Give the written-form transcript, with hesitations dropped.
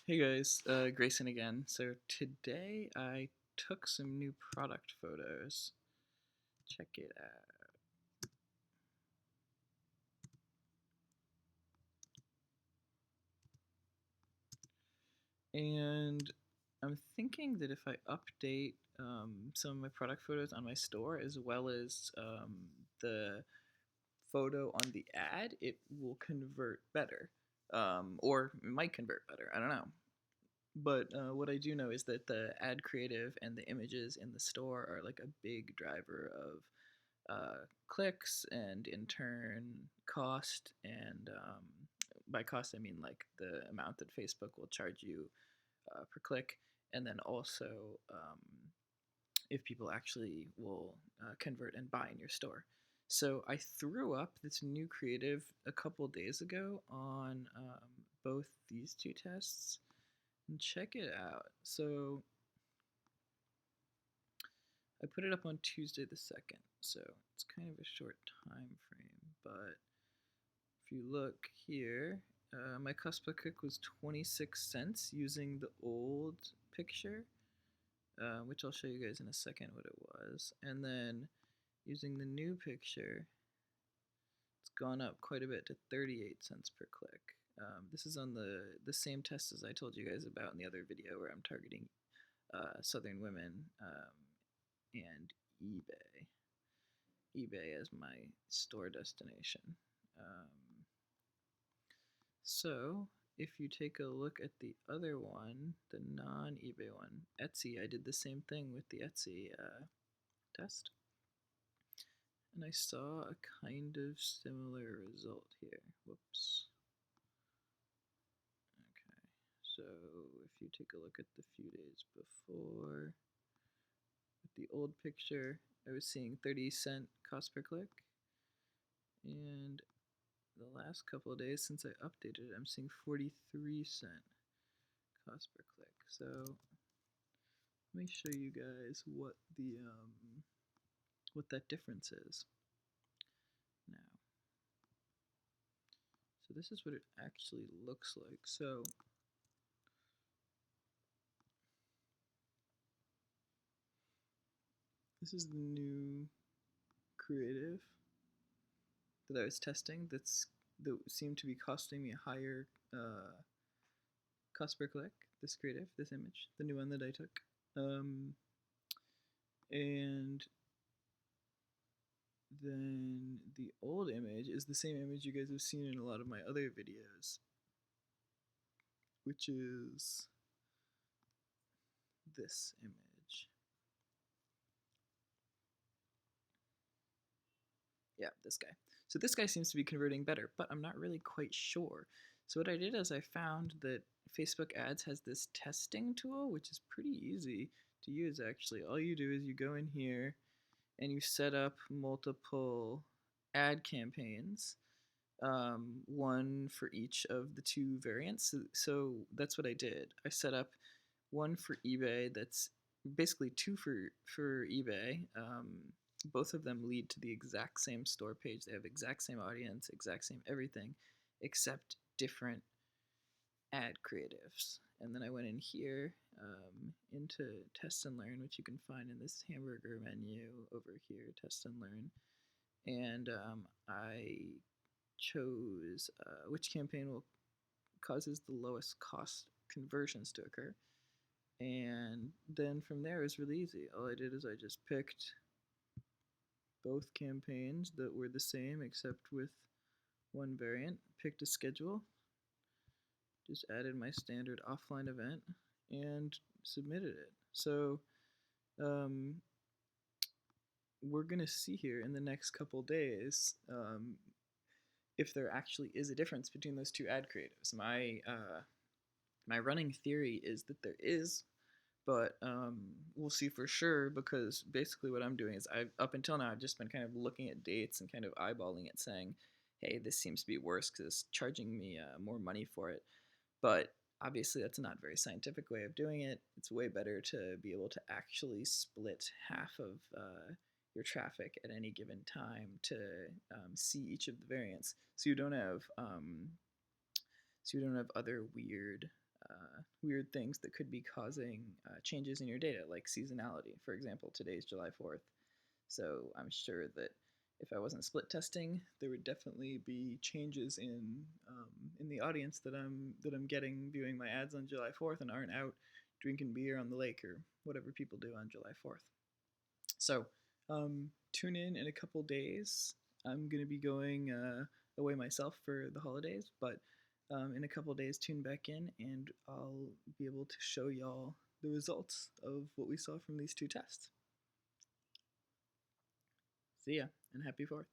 Hey guys, Grayson again. So today I took some new product photos. Check it out. And I'm thinking that if I update some of my product photos on my store as well as the photo on the ad, it will convert better. Or it might convert better. I don't know. But what I do know is that the ad creative and the images in the store are like a big driver of clicks and in turn cost. And by cost, I mean like the amount that Facebook will charge you per click. And then also if people actually will convert and buy in your store. So I threw up this new creative a couple days ago on both these two tests. And check it out. So I put it up on Tuesday the 2nd, so it's kind of a short time frame, but if you look here, my cost per click was 26 cents using the old picture, which I'll show you guys in a second what it was, and then using the new picture, it's gone up quite a bit to 38 cents per click. This is on the same test as I told you guys about in the other video where I'm targeting Southern women and eBay. eBay as my store destination. Um, so if you take a look at the other one, the non-eBay one, Etsy, I did the same thing with the Etsy test. And I saw a kind of similar result here. Whoops. Okay, so if you take a look at the few days before, with the old picture, I was seeing 30-cent cost per click. And the last couple of days since I updated it, I'm seeing 43-cent cost per click. So let me show you guys what that difference is now. So this is what it actually looks like. So this is the new creative that I was testing that seemed to be costing me a higher cost per click. This creative, this image, the new one that I took. And then the old image is the same image you guys have seen in a lot of my other videos, which is this image. Yeah, this guy. So this guy seems to be converting better, but I'm not really quite sure. So what I did is I found that Facebook Ads has this testing tool, which is pretty easy to use actually. All you do is you go in here and you set up multiple ad campaigns, one for each of the two variants. So that's what I did. I set up one for eBay that's basically two for eBay. Both of them lead to the exact same store page. They have exact same audience, exact same everything, except different ad creatives. And then I went in here into Test and Learn, which you can find in this hamburger menu over here, Test and Learn. And I chose which campaign will causes the lowest cost conversions to occur. And then from there it was really easy. All I did is I just picked both campaigns that were the same except with one variant, picked a schedule, just added my standard offline event, and submitted it. So we're going to see here in the next couple days if there actually is a difference between those two ad creatives. My running theory is that there is, but we'll see for sure because basically what I'm doing is up until now I've just been kind of looking at dates and kind of eyeballing it, saying, hey, this seems to be worse because it's charging me more money for it. But obviously that's not a very scientific way of doing it. It's way better to be able to actually split half of your traffic at any given time to see each of the variants, so you don't have other weird weird things that could be causing changes in your data, like seasonality. For example, today's July 4th. So I'm sure that if I wasn't split testing, there would definitely be changes in the audience that I'm getting viewing my ads on July 4th and aren't out drinking beer on the lake or whatever people do on July 4th. So tune in a couple days. I'm gonna be going away myself for the holidays, but in a couple days, tune back in and I'll be able to show y'all the results of what we saw from these two tests. See ya, and happy 4th.